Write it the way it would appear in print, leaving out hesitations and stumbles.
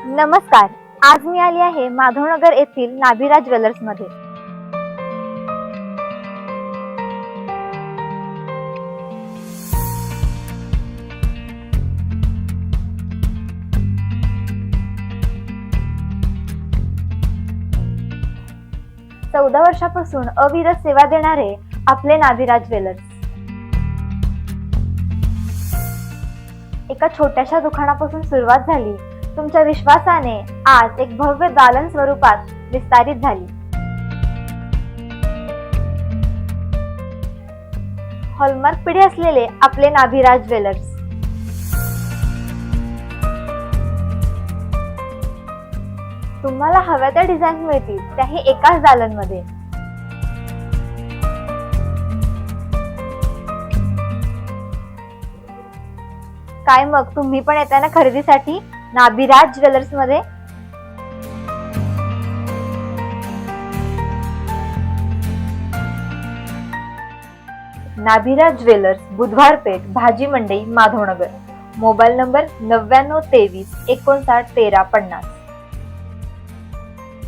नमस्कार. आज मी आली आहे माधवनगर येथील नाभिराज ज्वेलर्स मध्ये. चौदा वर्षापासून अविरत सेवा देणारे आपले नाभिराज ज्वेलर्स. एका छोट्याशा दुकानापासून सुरुवात झाली. तुमच्या विश्वासाने आज एक भव्य दालन स्वरूपात विस्तारित झाली. हॉलमार्क पिढी असलेले आपले नाभिराज ज्वेलर्स. तुम्हाला हव्या त्या डिझाईन मिळतील, त्याही एकाच दालनमध्ये. काय मग, तुम्ही पण येताय ना खरेदीसाठी नाभिराज ज्वेलर्स मध्ये? नाभिराज ज्वेलर्स, बुधवार पेठ, भाजी मंडई, माधवनगर. Mobile number 9923 59 13 50.